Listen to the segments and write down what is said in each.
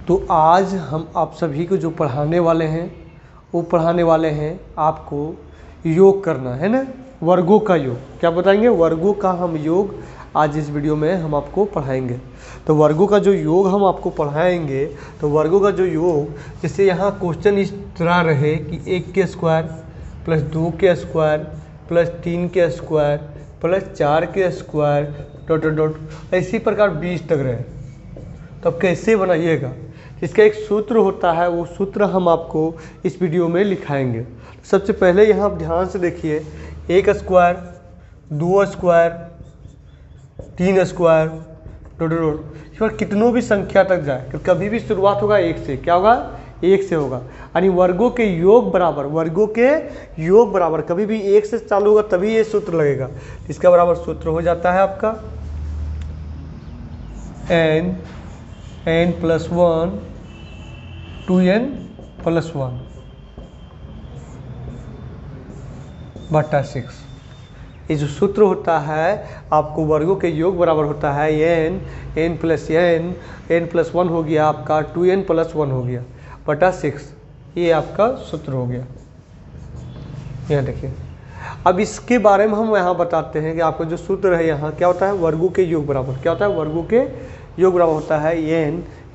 तो आज हम आप सभी को जो पढ़ाने वाले हैं वो पढ़ाने वाले हैं आपको योग करना है ना, वर्गों का योग। क्या बताएंगे? वर्गों का हम योग आज इस वीडियो में हम आपको पढ़ाएंगे। तो वर्गों का जो योग हम आपको पढ़ाएंगे, तो वर्गों का जो योग, जैसे यहाँ क्वेश्चन इस तरह रहे कि 1 के स्क्वायर प्लस 2 के स्क्वायर प्लस 3 के स्क्वायर प्लस 4 के स्क्वायर डॉट डॉट डॉट, इसी प्रकार 20 तक रहे। तो अब कैसे बनाइएगा, इसका एक सूत्र होता है, वो सूत्र हम आपको इस वीडियो में लिखाएंगे। सबसे पहले यहाँ आप ध्यान से देखिए, 1 square 2 square 3 square dot dot, इस पर कितनों भी संख्या तक जाए, तो कभी भी शुरुआत होगा 1 से। क्या होगा? 1 से होगा। यानी वर्गों के योग बराबर, वर्गों के योग बराबर कभी भी 1 से चालू होगा तभी ये सूत्र लगेगा। इसका बराबर सूत्र हो जाता है आपका n प्लस 1 2n प्लस 1 बटा 6। ये जो सूत्र होता है आपको वर्गों के योग बराबर होता है n प्लस n प्लस 1 हो गया आपका 2n प्लस 1 हो गया बटा 6। ये आपका सूत्र हो गया। यहाँ देखिए, अब इसके बारे में हम यहाँ बताते हैं कि आपका जो सूत्र है यहाँ क्या होता है, वर्गों के योग बराबर क्या होता है, वर्गों के योग बराबर होता है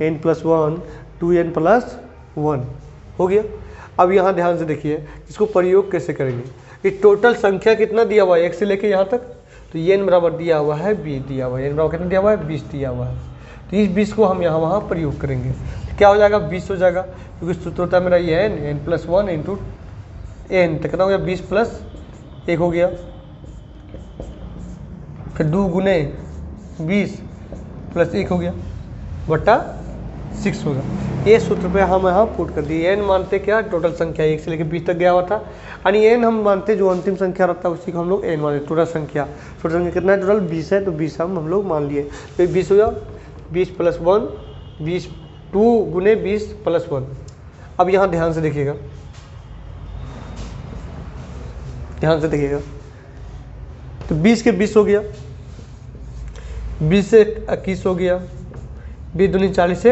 n प्लस 1 2n प्लस 1 हो गया। अब यहाँ ध्यान से देखिए, इसको प्रयोग कैसे करेंगे। ये टोटल संख्या कितना दिया हुआ है 1 से लेके यहाँ तक, तो n बराबर दिया हुआ है 20 दिया हुआ है, n बराबर कितना दिया हुआ है 20 दिया हुआ है। तो इस 20 को हम यहाँ वहाँ प्रयोग करेंगे, तो क्या हो जाएगा 20 हो जाएगा, क्योंकि सूत्र होता है मेरा ये n प्लस 1 इंटू n, तो कितना हो गया 20 प्लस 1 हो गया, फिर 2 गुने 20 प्लस 1 हो गया बटा 6 होगा। ये सूत्र पे हम यहाँ पुट कर दिए। n मानते क्या, टोटल संख्या 1 से लेकर 20 तक गया हुआ था, यानी n हम मानते जो अंतिम संख्या रहता है उसी को हम लोग n मानते। टोटल संख्या कितना है, टोटल 20 है, तो 20 हम लोग मान लिए। तो 20 हो गया, 20 प्लस 1 20, 2 गुने 20 प्लस 1। अब यहाँ ध्यान से देखिएगा, ध्यान से देखिएगा, तो 20 के 20 हो गया, 20 से 21 हो गया, 20 दूनी 40 से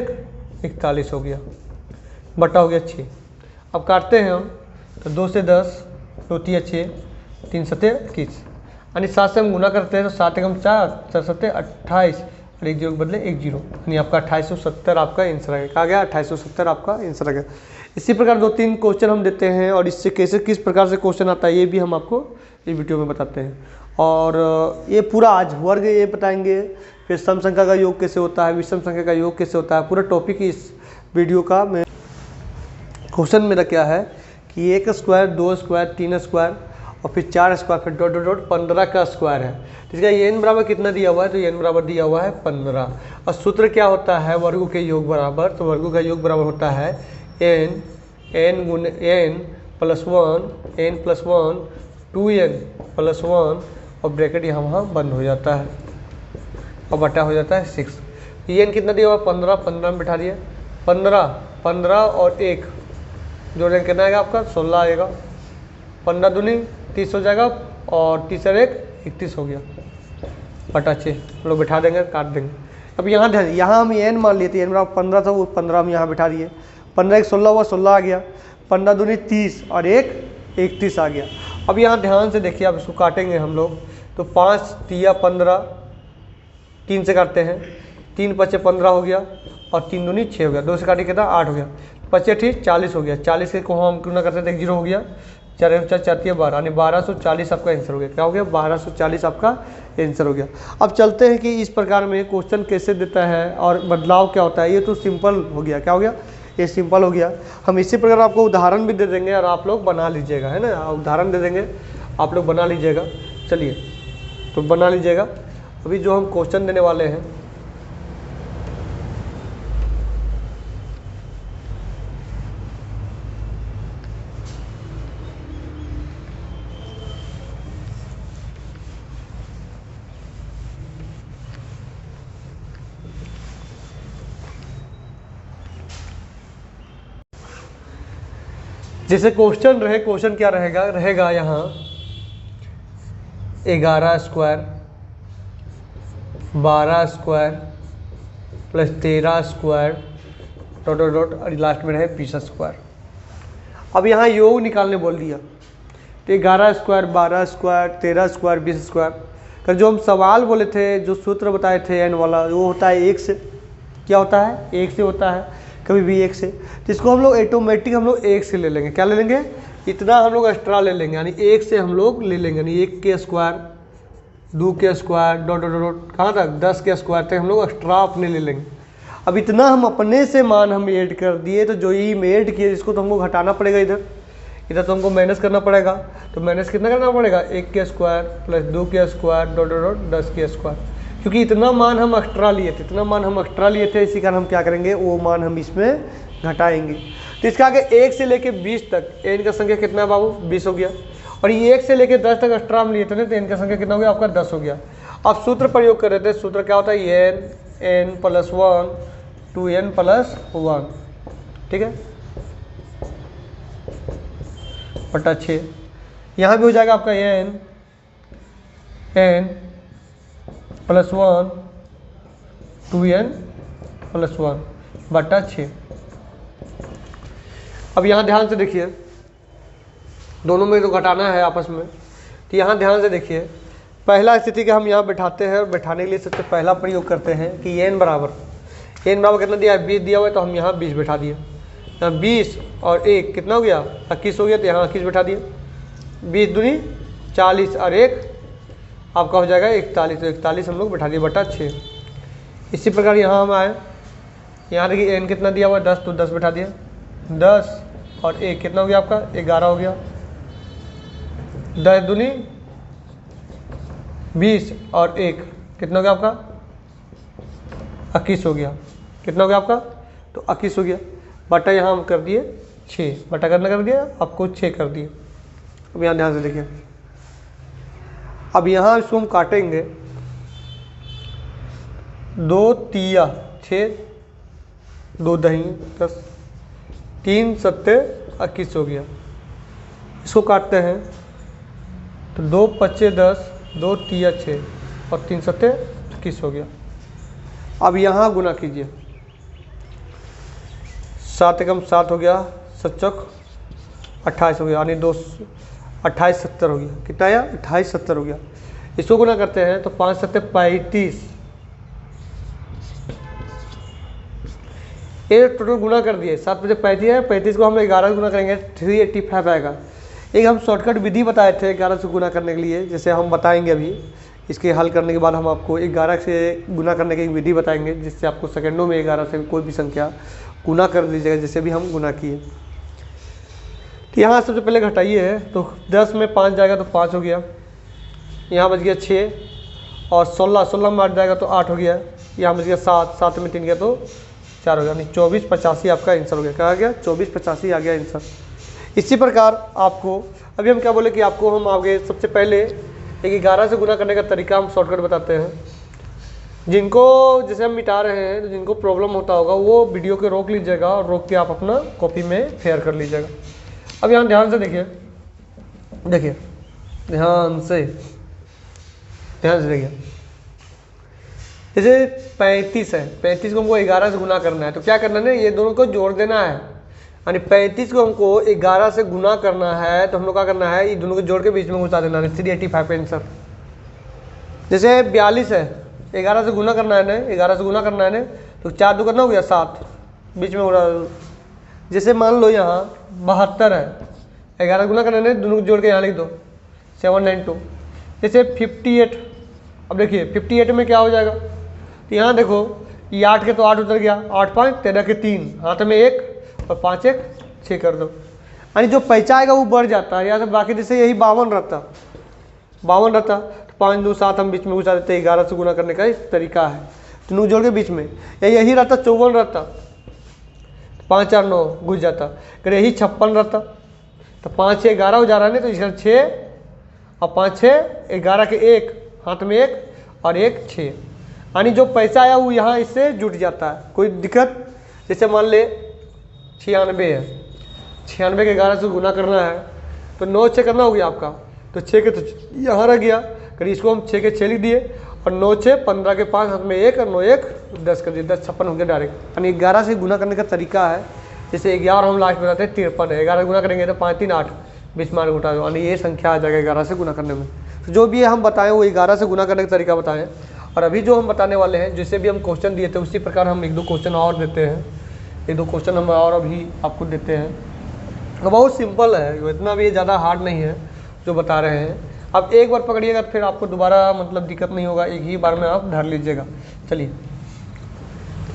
41 हो गया बटा हो गया 6। अब काटते हैं हम, तो 2 से 10 2 3 6 3 7 21, यानी 7 से हम गुना करते हैं तो 7 एकम 4 4 7 28 और 1 0 के बदले 1 0, यानी आपका 2870 आपका आंसर आ गया। कहा गया 2870 आपका आंसर आ गया। इसी प्रकार 2-3 क्वेश्चन हम देते हैं और इससे कैसे किस प्रकार से क्वेश्चन आता है ये भी हम आपको इस वीडियो में बताते हैं। और ये पूरा आज वर्ग ये बताएंगे, फिर सम संख्या का योग कैसे होता है, विषम संख्या का योग कैसे होता है, पूरा टॉपिक इस वीडियो का। मैं क्वेश्चन मेरा क्या है कि 1 स्क्वायर 2 स्क्वायर 3 स्क्वायर और फिर 4 स्क्वायर फिर डॉट डॉट डॉट 15 का स्क्वायर है। तो इसका n बराबर कितना दिया हुआ है, तो n बराबर दिया हुआ है 15। और सूत्र क्या होता है वर्गों के योग बराबर, तो वर्गों का योग बराबर होता है n गुने n प्लस 1 2n प्लस 1 और ब्रैकेट यहाँ वहाँ बंद हो जाता है और बटा हो जाता है 6। n कितना दिया हुआ 15, 15 में बिठा दिया, 15 और 1 जोड़ने कितना आएगा आपका 16 आएगा, 15 दूनी 30 हो जाएगा और 30 और 1 31 हो गया बटा 6। लोग बिठा देंगे, काट देंगे। अब यहाँ ध्यान, यहाँ हम n मान लिए थे, n बराबर 15 था, वो 15 हम यहाँ बिठा दिए, 15 1 16 हुआ 16 आ गया, 15 दूनी 30 और 1 31 आ गया। अब यहाँ ध्यान से देखिए, अब इसको काटेंगे हम लोग, तो 5 तिया 15, 3 से काटते हैं, 3 5 15 हो गया और 3 दूनी 6 हो गया, 2 से काटे कितना 8 हो गया, 5 ठीक 40 हो गया, 40 के को हम क्यों ना करते थे 1 0 हो गया, 4 4 4 12, यानी 1240 आपका आंसर हो गया। क्या हो गया 1240 आपका आंसर हो गया। अब चलते हैं कि इस प्रकार में क्वेश्चन कैसे देता है और बदलाव क्या होता है। ये तो सिंपल हो गया, क्या हो गया, ये सिंपल हो गया। हम इसी प्रकार आपको उदाहरण भी दे देंगे और आप लोग बना लीजिएगा, है ना, उदाहरण दे देंगे आप लोग बना लीजिएगा। चलिए तो बना लीजिएगा। अभी जो हम क्वेश्चन देने वाले हैं, जैसे क्वेश्चन रहे, क्वेश्चन क्या रहेगा यहाँ 11 square 12 square plus 13 square dot dot dot और लास्ट में रहे 20²। अब यहाँ योग निकालने बोल दिया तो 11², 12², 13², 20²। कर जो हम सवाल बोले थे, जो सूत्र बताए थे एन वाला, वो होता है 1 से। क्या होता है? 1 से होता है, कभी भी 1 से। तो इसको हम लोग ऑटोमेटिक हम लोग 1 से ले लेंगे। क्या ले लेंगे? इतना हम लोग एक्स्ट्रा ले लेंगे, यानी 1 से हम लोग ले लेंगे, यानी 1² 2² डॉट डॉट डॉट कहाँ तक 10² तक हम लोग एक्स्ट्रा अपने ले लेंगे। अब इतना हम अपने से मान हम ऐड कर दिए, तो जो ये हम ऐड किए इसको तो हमको घटाना पड़ेगा। इधर तो हमको माइनस करना पड़ेगा। तो माइनस कितना करना पड़ेगा? 1² प्लस 2² डॉट डॉट डॉट 10²। क्योंकि इतना मान हम एक्स्ट्रा लिए थे, इसी कारण हम क्या करेंगे, वो मान हम इसमें घटाएंगे। तो इसका आगे 1 से लेके 20 तक एन का संख्या कितना है बाबू? 20 हो गया। और ये 1 से लेके 10 तक एक्स्ट्रा हम लिए थे ना, तो एन का संख्या कितना हो गया आपका? 10 हो गया। अब सूत्र प्रयोग कर रहे थे। सूत्र क्या होता है? n + 1 2n + 1, ठीक है, बटा 6। यहाँ भी हो जाएगा आपका n + 1 2n + 1 बटा 6। अब यहाँ ध्यान से देखिए, दोनों में तो घटाना है आपस में। तो यहाँ ध्यान से देखिए, पहला स्थिति का हम यहाँ बैठाते हैं। बैठाने के लिए सबसे पहला प्रयोग करते हैं कि n बराबर कितना दिया है? 20 दिया हुआ है, तो हम यहाँ 20 बैठा दिए। यहाँ 20 और 1 कितना हो गया? 21 हो गया, तो यहाँ 21 बैठा दिए। 20 दूनी 40 और 1 आपका हो जाएगा 41, तो 41 हम लोग बैठा दिए बटा 6। इसी प्रकार यहाँ हम आए, यहाँ देखिए n कितना दिया हुआ है? 10, तो 10 बैठा दिए। 10 और 1 कितना हो गया आपका? 11 हो गया। 10 दूनी 20 और 1 कितना हो गया आपका? 21 हो गया। कितना हो गया आपका? तो 21 हो गया बटा यहाँ हम कर दिए 6। बटा करना कर दिया, आपको 6 कर दिए। अब यहाँ ध्यान से देखिए, अब यहाँ इसको हम काटेंगे। 2 तिया 6, 2 दही 10, 3 सत्ते 21 हो गया। इसको काटते हैं तो 2 पच्चे 10, 2 तिया 6 और 3 सत्ते 21 हो गया। अब यहाँ गुना कीजिए, 7 एकम 7 हो गया, 7 चौक 28 हो गया, यानी 2 28 70 हो गया। कितना आया? 28 70 हो गया। इसको गुना करते हैं तो 5 सत्ते 35। ये टोटल गुना कर दिए, 7 में से 35 है, 35 को हम 11 से गुना करेंगे 385 आएगा। एक हम शॉर्टकट विधि बताए थे 11 से गुना करने के लिए, जैसे हम बताएंगे अभी। इसके हल करने के बाद हम आपको 11 से गुना करने की एक विधि बताएंगे, जिससे आपको सेकंडों में 11 से कोई भी संख्या गुना कर लीजिएगा, जैसे भी हम गुना किए। तो यहाँ सबसे पहले घटाइए, तो 10 में 5 जाएगा तो 5 हो गया। यहाँ बच गया 6 और 16 में 8 जाएगा तो 8 हो गया। यहाँ बच गया 7 में 3 गया तो 4 हो गया, यानी 2485 आपका आंसर हो गया। क्या आ गया? 2485 आ गया आंसर। इसी प्रकार आपको अभी हम क्या बोले कि आपको हम आगे सबसे पहले एक 11 से गुना करने का तरीका हम शॉर्टकट बताते हैं। जिनको जैसे हम मिटा रहे हैं, तो जिनको प्रॉब्लम होता होगा वो वीडियो को रोक लीजिएगा और रोक के आप अपना कॉपी में फेयर कर लीजिएगा। अब यहाँ ध्यान से देखिए, ध्यान से देखिए, जैसे 35 है, 35 को हमको 11 से गुना करना है, तो क्या करना है ना, ये दोनों को जोड़ देना है। यानी 35 को हमको 11 से गुना करना है, तो हम लोग क्या करना है, ये दोनों को जोड़ के बीच में घुसा देना है, 385 आंसर। जैसे 42 है, 11 से गुना करना है ना, 11 से गुना करना है ना, तो 4 दो करना हो गया 7, बीच में हो रहा। जैसे मान लो यहाँ 72 है, 11 गुना करना है, दोनों को जोड़ के यहाँ लिख दो 792। जैसे 58, अब देखिए 58 में क्या हो जाएगा, तो यहाँ देखो ये 8 के तो 8 उतर गया, 8 5 13 के 3, हाथ में 1 और 5 1 6 कर दो, यानी जो पैसा आएगा वो बढ़ जाता है। यहाँ से बाकी जैसे यही 52 रहता, तो 5 2 7 हम बीच में घुसा देते, 11 से गुना करने का एक तरीका है। तो नू जोड़ के बीच में यही रहता, 54 रहता, 5 4 9 घुस जाता। अगर यही 56 रहता तो 5 6 11 हो जा रहा है ना, तो इसका 6 और 5 6 11 के 1, हाथ में 1 और 1 6, यानी जो पैसा आया वो यहाँ इससे जुट जाता है। कोई दिक्कत? जैसे मान ले 96 है, 96 के 11 से गुना करना है, तो 9 6 करना हो गया आपका, तो 6 के तो यहाँ रह गया। करीब इसको हम 6 के 6 लिख दिए और 9 6 15 के 5 हाथ में 1 और 9 1 10 कर दिए, 10 56 हो गया डायरेक्ट। यानी 11 से गुना करने का तरीका है, जैसे 11 हम लास्ट बताते हैं 53 है, 11 गुना करेंगे तो 5 3 8 बीच मान उठा दो, यानी ये संख्या आ जाएगा 11 से गुना करने में। तो जो भी हम बताएं वो 11 से गुना करने का तरीका बताएं। और अभी जो हम बताने वाले हैं, जैसे भी हम क्वेश्चन दिए थे उसी प्रकार हम 1 2 क्वेश्चन और देते हैं, 1 2 क्वेश्चन हम और अभी आपको देते हैं। तो बहुत सिंपल है, इतना भी ज़्यादा हार्ड नहीं है जो बता रहे हैं। अब एक बार पकड़िएगा तो फिर आपको दोबारा मतलब दिक्कत नहीं होगा, एक ही बार में आप धर लीजिएगा। चलिए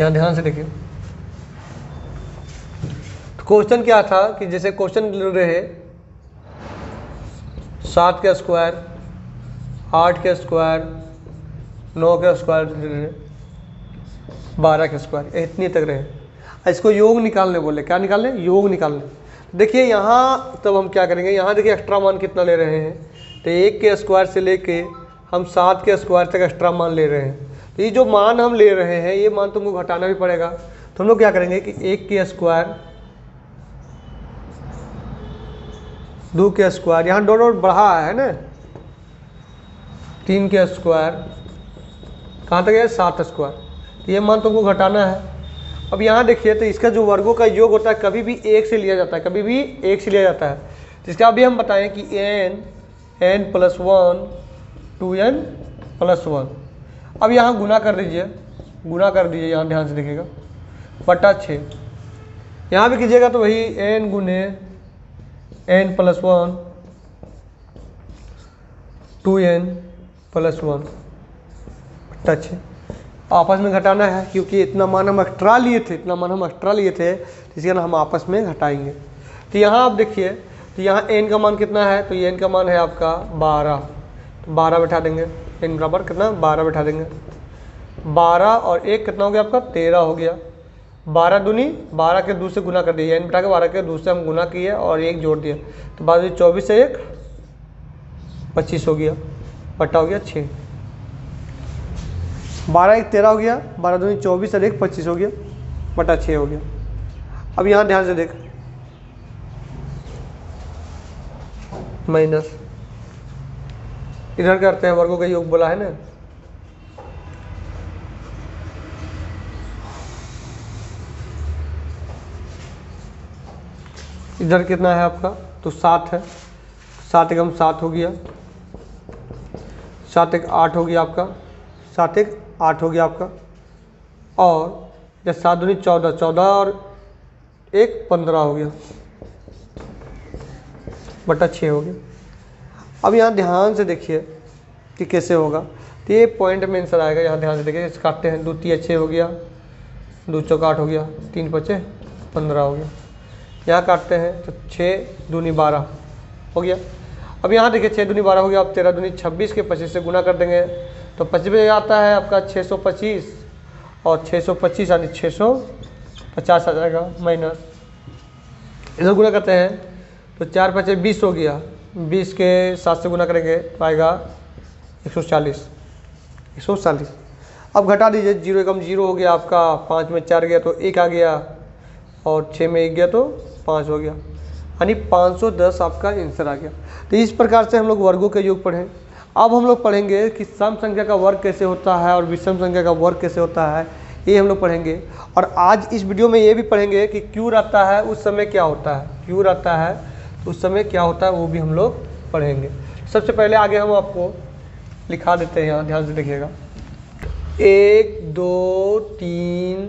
यहाँ ध्यान से देखिए, तो क्वेश्चन क्या था कि जैसे क्वेश्चन रहे 7 के स्क्वायर, 8 के स्क्वायर, 9 के स्क्वायर, 12 के स्क्वायर, इतनी तक रहे। इसको योग निकालने बोले, क्या निकालने, योग निकालने। देखिए यहाँ तब हम क्या करेंगे, यहाँ देखिए एक्स्ट्रा मान कितना ले रहे हैं, तो 1 के स्क्वायर से लेके हम 7 के स्क्वायर तक एक्स्ट्रा मान ले रहे हैं। तो ये जो मान हम ले रहे हैं ये मान तुमको घटाना भी पड़ेगा। तो हम लोग क्या करेंगे कि 1 के स्क्वायर, 2 के स्क्वायर, यहाँ डॉट बढ़ा है ना, 3 के स्क्वायर, कहाँ तक है 7 स्क्वायर, तो ये मान तुमको घटाना है। अब यहाँ देखिए तो इसका जो वर्गों का योग होता है कभी भी 1 से लिया जाता है, कभी भी 1 से लिया जाता है। तो इसका अभी हम बताएं कि n + 1 2n + 1। अब यहाँ गुना कर दीजिए, गुना कर दीजिए, यहाँ ध्यान से देखिएगा, बटा 6। यहाँ भी कीजिएगा तो वही n गुने n + 1 2n + 1 बटा 6। आपस में घटाना है क्योंकि इतना मान हम एक्स्ट्रा लिए थे, इतना मान हम एक्स्ट्रा लिए थे, तो इसके हम आपस में घटाएंगे। तो यहाँ आप देखिए, तो यहाँ n का मान कितना है, तो ये n का मान है आपका 12, तो 12 बैठा देंगे, n बराबर कितना 12 बैठा देंगे। 12 और 1 कितना हो गया आपका 13 हो गया। 12 दूनी 12 के 2 से गुना कर दिया, n बैठा के 12 के 2 से हम गुना किए और 1 जोड़ दिया, तो 24 से 1 25 हो गया, बटा हो गया 6। 12 1 13 हो गया, 12 दूनी 24 और 1 25 हो गया, बटा 6 हो गया। अब यहाँ ध्यान से देख, माइनस इधर करते हैं, वर्गों का योग बोला है ना, इधर कितना है आपका, तो 7 है, 7 एकम 7 हो गया, 7 एक 8 हो गया आपका, 7 एक 8 हो गया आपका, और या 7 दूनी 14, 14 और 1 15 हो गया, बटा 6 हो गया। अब यहाँ ध्यान से देखिए कि कैसे होगा, तो ये पॉइंट में आंसर आएगा। यहाँ ध्यान से देखिए, इसे काटते हैं, 2 3 6 हो गया, 2 चौक 8 हो गया, 3 5 15 हो गया। यहाँ काटते हैं तो 6 दूनी 12 हो गया। अब यहाँ देखिए 6 दूनी 12 हो गया। अब 13 दूनी 26 के 25 से गुना कर देंगे तो 25 में आता है आपका 625 और 625 यानी 650 आ जाएगा माइनस, इधर गुना करते हैं तो 4 5 20 हो गया, 20 के 7 से गुना करेंगे तो आएगा 140। अब घटा दीजिए, 0 एकम 0 हो गया आपका, 5 में 4 गया तो 1 आ गया, और 6 में 1 गया तो 5 हो गया, यानी 510 आपका आंसर आ गया। तो इस प्रकार से हम लोग वर्गों के योग पढ़ें। अब हम लोग पढ़ेंगे कि सम संख्या का वर्ग कैसे होता है और विषम संख्या का वर्ग कैसे होता है, ये हम लोग पढ़ेंगे। और आज इस वीडियो में ये भी पढ़ेंगे कि क्यों रहता है उस समय क्या होता है, क्यों रहता है तो उस समय क्या होता है वो भी हम लोग पढ़ेंगे। सबसे पहले आगे हम आपको लिखा देते हैं, यहाँ ध्यान से देखिएगा, 1 2 3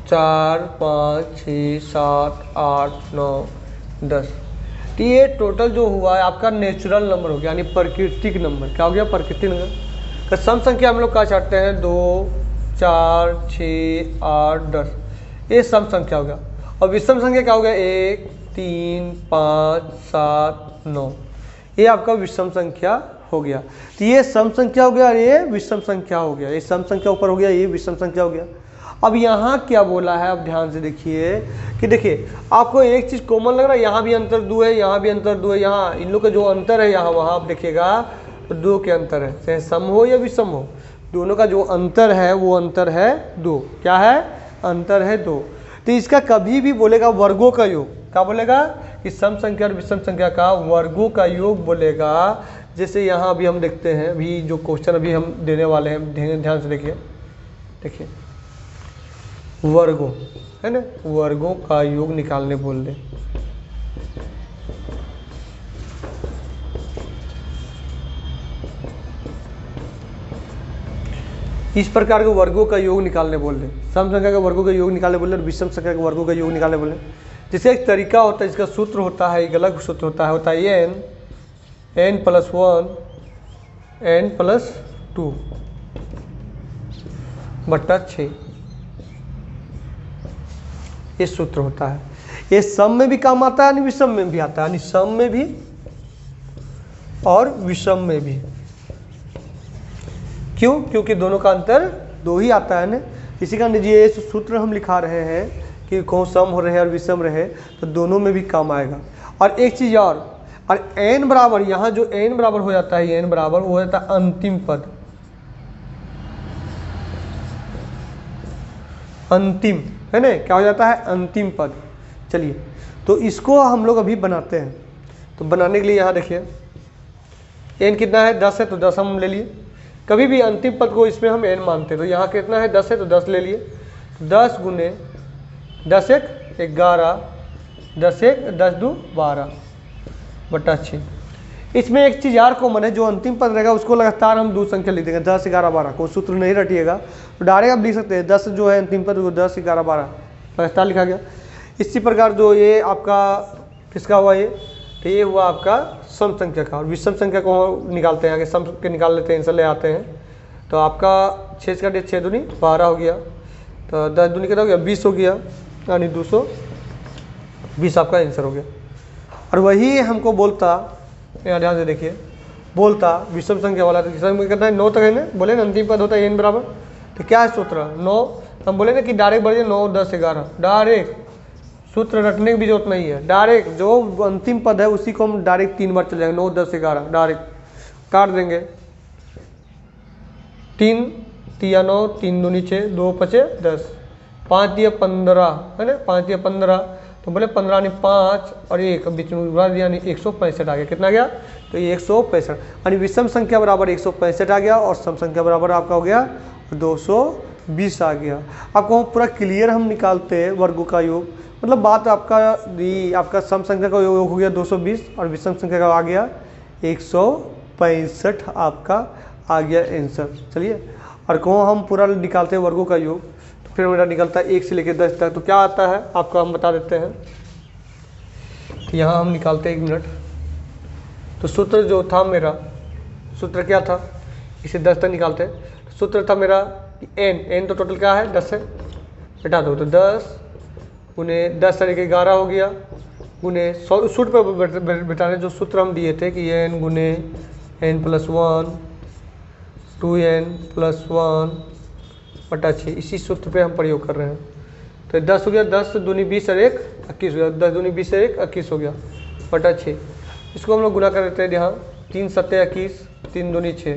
4 5 6 7 8 9 10। तो ये टोटल जो हुआ है आपका नेचुरल नंबर हो गया, यानी प्राकृतिक नंबर। क्या हो गया, प्राकृतिक नंबर। तो सम संख्या हम लोग क्या चाहते हैं, 2 4 6 8 10, ये सम संख्या हो गया। और विषम संख्या क्या हो गया, 1 3 5 7 9, ये आपका विषम संख्या हो गया। तो ये सम संख्या हो गया और ये विषम संख्या हो गया, ये सम संख्या ऊपर हो गया, ये विषम संख्या हो गया। अब यहाँ क्या बोला है, अब ध्यान से देखिए कि देखिए आपको एक चीज़ कॉमन लग रहा है, यहाँ भी अंतर 2 है, यहाँ भी अंतर 2 है, यहाँ इन लोग का जो अंतर है यहाँ वहाँ आप देखिएगा तो 2 के अंतर है, चाहे सम हो या विषम हो, दोनों का जो अंतर है वो अंतर है 2। क्या है, अंतर है 2। तो इसका कभी भी बोलेगा वर्गों का योग, क्या बोलेगा कि सम संख्या और विषम संख्या का वर्गों का योग बोलेगा जैसे यहाँ अभी हम देखते हैं, अभी जो क्वेश्चन अभी हम देने वाले हैं, ध्यान से देखिए। देखिए वर्गों है ना, वर्गों का योग निकालने बोल दे। इस प्रकार के वर्गों का योग निकालने बोल रहे, सम संख्या के वर्गों का योग निकालने बोल रहे और विषम संख्या के वर्गों का योग निकालने बोल रहे। जैसे एक तरीका होता है, इसका सूत्र होता है, एक अलग सूत्र होता है n + 1 n + 2 बट्टा 6, ये सूत्र होता है। ये सम में भी काम आता है, विषम में भी आता है, यानी सम में भी और विषम में भी। क्यों? क्योंकि दोनों का अंतर 2 ही आता है ना। इसी का ये सूत्र हम लिखा रहे हैं कि कौन सम हो रहे और विषम रहे तो दोनों में भी काम आएगा। और एक चीज़ और n बराबर, यहाँ जो n बराबर हो जाता है, n बराबर वो होता है अंतिम पद, अंतिम है ना, क्या हो जाता है? अंतिम पद। चलिए तो इसको हम लोग अभी बनाते हैं। तो बनाने के लिए यहाँ देखिए n कितना है? 10 है, तो 10 हम ले लिए। कभी भी अंतिम पद को इसमें हम n मानते हैं, तो यहाँ कितना है? 10 है, तो 10 ले लिए। 10 गुने 10 1 11, 10 1 10 2 12 बटा 6। इसमें एक चीज़ यार कॉमन है, जो अंतिम पद रहेगा उसको लगातार हम 2 संख्या लिख देंगे, 10 11 12। कोई सूत्र नहीं रटिएगा तो डायरेक्ट आप लिख सकते हैं 10 जो है अंतिम पद, 10 11 12 लगातार लिखा गया। इसी प्रकार जो ये आपका किसका हुआ ये, तो ये हुआ आपका सम संख्या का। और विषम संख्या को निकालते हैं, आगे सम के निकाल लेते हैं, आंसर ले आते हैं। तो आपका 6 का 6 दूनी 12 हो गया, तो 10 दूनी कितना हो गया? 20 हो गया, यानी 220 आपका आंसर हो गया। और वही हमको बोलता, यहाँ ध्यान से देखिए, बोलता विषम संख्या वाला, तो विषम में कितना है? 9 तक है ना, बोले ना अंतिम पद होता है n बराबर। तो क्या है सूत्र? 9, हम बोले ना कि डायरेक्ट बढ़िए 9 10 11, डायरेक्ट सूत्र रटने की भी जरूरत नहीं है, डायरेक्ट जो अंतिम पद है उसी को हम डायरेक्ट 3 बार चले जाएंगे, 9 10 11 डायरेक्ट काट देंगे। 3 तिया 9, 3 दूनी 6, 2 5 10, 5 दिया 15 है ना, 5 दिया 15, तो बोले 15 यानी 5 और 1 बीच में उड़ा दिया, यानी 165 आ गया। कितना गया? तो ये 165, यानी विषम संख्या बराबर 165 आ गया और सम संख्या बराबर आपका हो गया 220 आ गया। आपको पूरा क्लियर हम निकालते हैं वर्गों का योग, मतलब बात आपका सम संख्या का योग हो गया 220 और विषम संख्या का आ गया 165 आपका आ गया आंसर। चलिए और को हम पूरा निकालते हैं वर्गों का योग, तो फिर मेरा निकलता है 1 से लेकर 10 तक। तो क्या आता है आपको हम बता देते हैं। तो यहाँ हम निकालते हैं 1 मिनट। तो सूत्र जो था मेरा, सूत्र क्या था? इसे 10 तक निकालते हैं। सूत्र था मेरा n तो टोटल क्या है? 10 है, हटा दो, तो 10 गुने 10 से 11 हो गया, गुने सूत्र पर बैठाने जो सूत्र हम दिए थे कि n गुने n + 1 2n + 1 बटा 6, इसी सूत्र पे हम प्रयोग कर रहे हैं। तो 10 हो गया, 10 दूनी 20 और 1 21 हो गया, 10 दूनी 20 और 1 21 हो गया बटा 6। इसको हम लोग गुना कर देते हैं यहाँ, 3 7 21, 3 दूनी 6,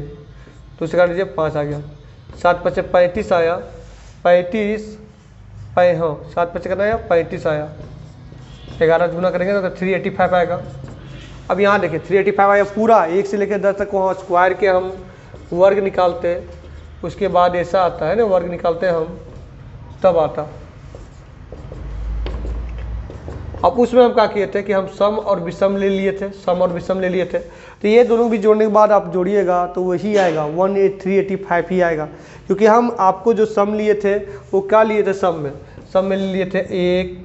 तो उसे काट लीजिए 5 आ गया, 7 5 35 आया, 35 हाँ 7 5 करना आया 35 आया, 11 गुना करेंगे तो 385 आएगा। अब यहाँ देखिए 385 आया पूरा, 1 से लेकर 10 तक वहाँ स्क्वायर के हम वर्ग निकालते हैं, उसके बाद ऐसा आता है ना, वर्ग निकालते हैं हम, तब आता। अब उसमें हम क्या किए थे कि हम सम और विषम ले लिए थे, सम और विषम ले लिए थे। तो ये दोनों भी जोड़ने के बाद आप जोड़िएगा तो वही आएगा 385 ही आएगा, क्योंकि हम आपको जो सम लिए थे वो क्या लिए थे? सम में लिए थे 1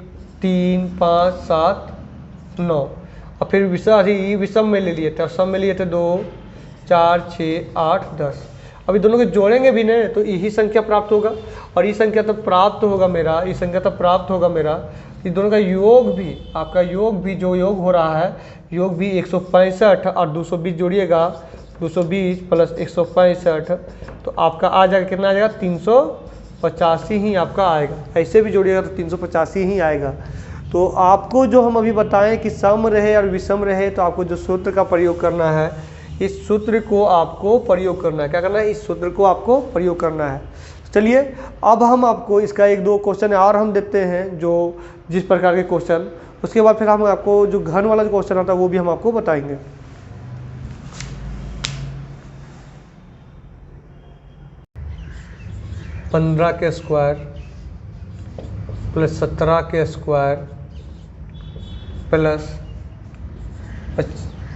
3 5 7 9, और फिर विषम में ले लिए थे, और सम में लिए थे 2 4 6 8 10। अभी दोनों को जोड़ेंगे भी नहीं तो यही संख्या प्राप्त होगा, और ये संख्या तो प्राप्त होगा मेरा, ये संख्या तो प्राप्त होगा मेरा, इस दोनों का योग भी, आपका योग भी जो योग हो रहा है, योग भी 165 और 220 जोड़िएगा, 220 + 165 तो आपका आ जाएगा, कितना आ जाएगा? 385 ही आपका आएगा। ऐसे भी जोड़िएगा तो 385 ही आएगा। तो आपको जो हम अभी बताएं कि सम रहे और विषम रहे, तो आपको जो सूत्र का प्रयोग करना है, इस सूत्र को आपको प्रयोग करना है। क्या करना है? इस सूत्र को आपको प्रयोग करना है। चलिए अब हम आपको इसका 1-2 क्वेश्चन और हम देते हैं, जो जिस प्रकार के क्वेश्चन, उसके बाद फिर हम आपको जो घन वाला जो क्वेश्चन आता है वो भी हम आपको बताएंगे। 15 के स्क्वायर प्लस 17 के स्क्वायर प्लस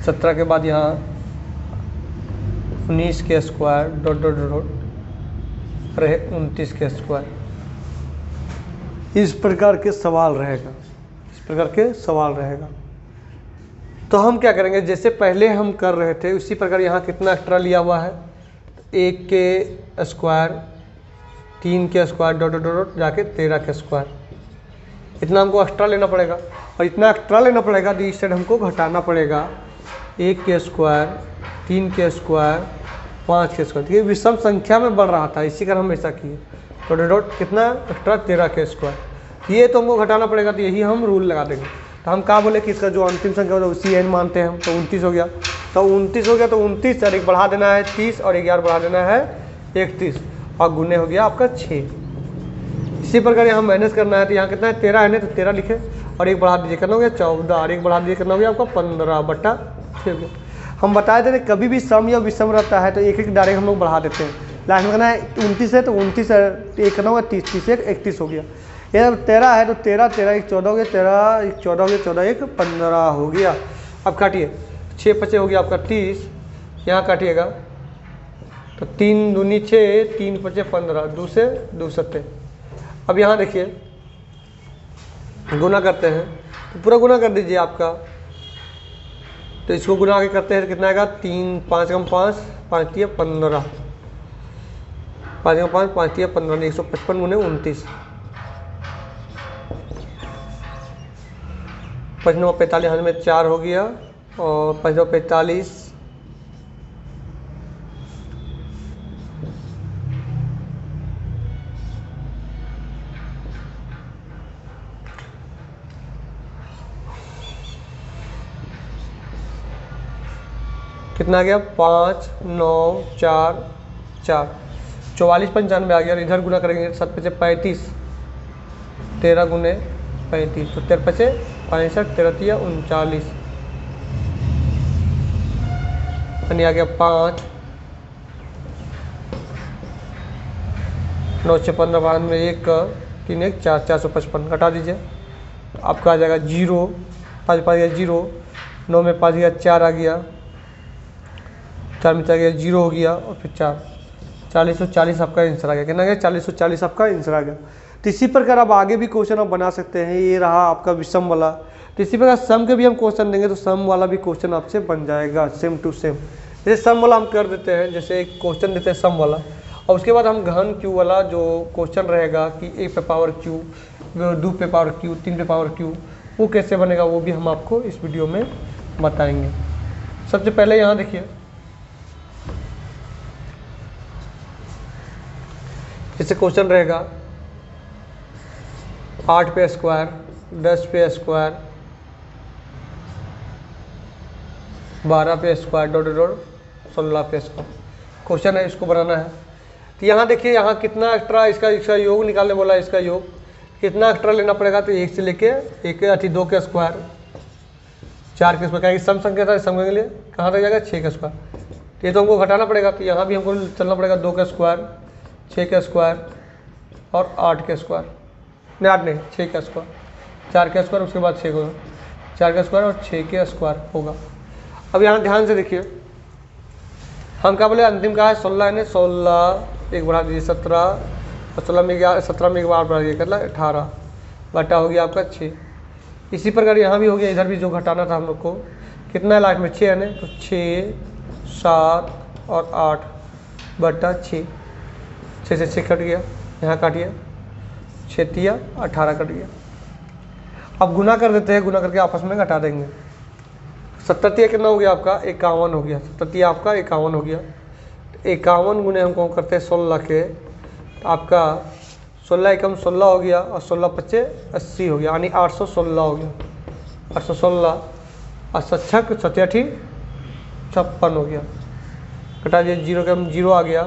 17 के बाद यहाँ 19 के स्क्वायर डॉट डॉट डॉट रहे 29 के स्क्वायर। इस प्रकार के सवाल रहेगा, इस प्रकार के सवाल रहेगा। तो हम क्या करेंगे, जैसे पहले हम कर रहे थे उसी प्रकार यहाँ कितना एक्स्ट्रा लिया हुआ है, 1 के स्क्वायर 3 के स्क्वायर डॉट डॉट डॉट जाके 13 के स्क्वायर, इतना हमको एक्स्ट्रा लेना पड़ेगा। और इतना एक्स्ट्रा लेना पड़ेगा तो इस साइड हमको घटाना पड़ेगा 1 के स्क्वायर 3 के स्क्वायर 5 के स्क्वायर। देखिए विषम संख्या में बढ़ रहा था, इसी कारण हम ऐसा किए। डॉट डॉट डॉट कितना एक्स्ट्रा 13 के स्क्वायर, ये तो हमको घटाना पड़ेगा, तो यही हम रूल लगा देंगे। तो हम क्या बोले कि इसका जो अंतिम संख्या होता है उसी एन मानते हैं हम। तो 29 हो गया, तो 29 हो गया, तो 29 और 1 बढ़ा देना है 30 और 11 बढ़ा देना है 31 और गुने हो गया आपका 6। इसी प्रकार यहाँ मैनेज करना है, तो यहाँ कितना है 13 है ना, तो 13 लिखे और 1 बढ़ा दीजिए, कितना हो गया 14 और 1 बढ़ा दीजिए, कितना हो गया आपका 15/6 हो गया। हम बताए थे कभी भी सम या विषम रहता है तो एक एक डायरेक्ट हम लोग बढ़ा देते हैं। लास्ट में कहना है 29 है तो 29 है, एक कितना होगा 30, 30 1 31 हो गया। ये 13 है तो 13 13 1 14 हो गया, 13 1 14 हो गया, 14 1 15 हो गया। अब काटिए, 6 5 हो गया आपका 30, यहाँ काटिएगा तो 3 दूनी 6 3 5 15, 2 से 2 7। अब यहाँ देखिए गुना करते हैं, तो पूरा गुना कर दीजिए आपका। तो इसको गुना आगे करते हैं, कितना आएगा 3 5 कम 5 5 3 15, 5 कम 5 5 3 15, 155 गुने 29, 5 9 45 हाथ में 4 हो गया और 5 9 45 कितना आ गया 5 9 4 4 44 95 आ गया। और इधर गुना करेंगे 7 5 35, 13 गुने 35, तो 13 5 65, 13 3 39, यानी आ गया 5 9 6 15 बाद में 1 3 1 4 455 घटा दीजिए, तो आपका आ जाएगा 0, 5 5 गया 0, 9 में 5 गया 4 आ गया, 4 में 4 गया 0 हो गया और फिर 4, 4040 आपका आंसर आ गया। कितना गया 4040 आपका आंसर आ गया। तो इसी प्रकार आप आगे भी क्वेश्चन आप बना सकते हैं। ये रहा आपका विषम वाला। तो इसी प्रकार सम के भी हम क्वेश्चन देंगे तो सम वाला भी क्वेश्चन आपसे बन जाएगा सेम टू सेम। जैसे सम वाला हम कर देते हैं, जैसे एक क्वेश्चन देते हैं सम वाला, और उसके बाद हम घन क्यू वाला जो क्वेश्चन रहेगा कि 1 पे पावर क्यू, 2 पे पावर क्यू, 3 पे पावर क्यू, वो कैसे बनेगा वो भी हम आपको इस वीडियो में बताएंगे। सबसे पहले यहाँ देखिए, जैसे क्वेश्चन रहेगा 8 पे स्क्वायर, 10 पे स्क्वायर, 12 पे स्क्वायर डॉट डॉट 16 पे स्क्वायर क्वेश्चन है, इसको बनाना है। तो यहाँ देखिए, यहाँ कितना एक्स्ट्रा इसका योग निकालने बोला है। इसका योग कितना एक्स्ट्रा लेना पड़ेगा, तो 1 से लेके 2 के स्क्वायर, 4 के स्क्वायर, सम संख्या था, सम के लिए कहाँ तक जाएगा 6 के स्क्वायर। तो ये तो हमको घटाना पड़ेगा, तो यहाँ भी हमको चलना पड़ेगा 2 के स्क्वायर, 6 के स्क्वायर और 8 के स्क्वायर, नहीं 8 नहीं 6 के स्क्वायर, 4 के स्क्वायर, उसके बाद 6 होगा, 4 के स्क्वायर और 6 के स्क्वायर होगा। अब यहाँ ध्यान से देखिए, हम क्या बोले अंतिम का है 16 है, 16 1 बढ़ा दीजिए 17 और 16 में 17 में 1 बार बढ़ा दीजिए, कितना 18 बटा हो गया आपका 6। इसी प्रकार यहाँ भी हो गया, इधर भी जो घटाना था हम लोग को, कितना है लास्ट में 6 है ना, तो 6 7 और 8 बटा 6, 6 से 6 कट गया, यहाँ काटिए 6 3 18 कट गया। अब गुना कर देते हैं, गुना करके आपस में घटा देंगे। 70 3 कितना हो गया आपका 51 हो गया, 70 3 आपका 51 हो गया। 51 गुने हम कौन करते हैं 16 के, तो आपका 16 एकम 16 हो गया और 16 5 80 हो गया, यानी 816 हो गया, 816 और 7 6 56 हो गया। घटा दिए 0 के हम 0 आ गया,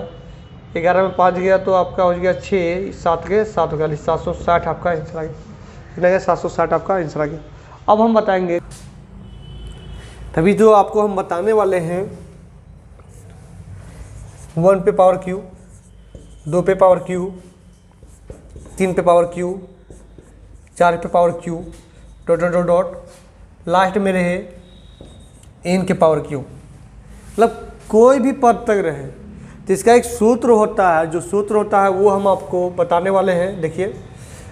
11 में 5 गया तो आपका हो गया 6, 7 के 7 हो गया, 760 आपका आंसर आ गया। कितना गया 760 आपका आंसर आ गया। अब हम बताएंगे, तभी जो आपको हम बताने वाले हैं 1 पे पावर क्यू, 2 पे पावर क्यू, 3 पे पावर क्यू, 4 पे power Q, dot dot dot dot, last में रहे n के पावर क्यू। मतलब कोई भी पद तक रहे तो इसका एक सूत्र होता है, जो सूत्र होता है वो हम आपको बताने वाले हैं। देखिए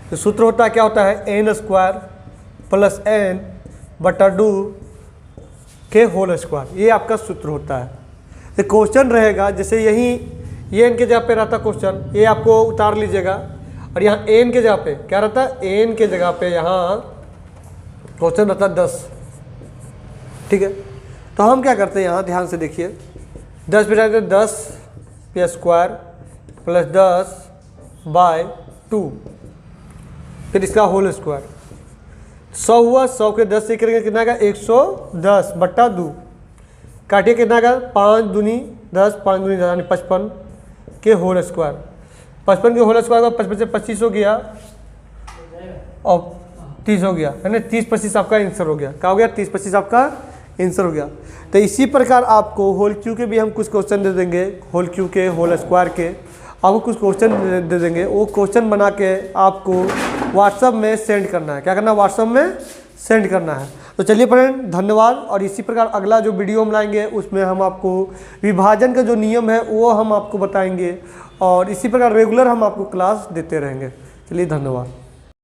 तो सूत्र होता है, क्या होता है, n स्क्वायर प्लस n बटा 2 के होल स्क्वायर, ये आपका सूत्र होता है। तो क्वेश्चन रहेगा जैसे यही ये n के जगह पे रहता क्वेश्चन, ये आपको उतार लीजिएगा, और यहाँ n के जगह पे क्या रहता है, n के जगह पे यहाँ क्वेश्चन रहता है 10। ठीक है, तो हम क्या करते हैं यहाँ ध्यान से देखिए, 10 पे जाते 10 पे स्क्वायर प्लस 10 बाय 2, फिर इसका होल स्क्वायर, 100 हुआ, 100 के 10 से करेंगे कितना का 110 बट्टा 2, काटिए कितना का 5 दूनी 10, 5 दूनी 10 यानी 55 के होल स्क्वायर। 55 के होल स्क्वायर का 55 से 25 हो गया और 30 हो गया, है ना, 30-25 आपका आंसर हो गया। क्या हो गया, 30-25 आपका आंसर हो गया। तो इसी प्रकार आपको होल क्यू के भी हम कुछ क्वेश्चन दे देंगे, होल क्यू के, होल स्क्वायर के आपको कुछ क्वेश्चन दे देंगे। वो क्वेश्चन बना के आपको व्हाट्सएप में सेंड करना है। क्या करना है, व्हाट्सएप में सेंड करना है। तो चलिए फ्रेंड, धन्यवाद। और इसी प्रकार अगला जो वीडियो हम लाएंगे उसमें हम आपको विभाजन का जो नियम है वो हम आपको बताएंगे, और इसी प्रकार रेगुलर हम आपको क्लास देते रहेंगे। चलिए धन्यवाद।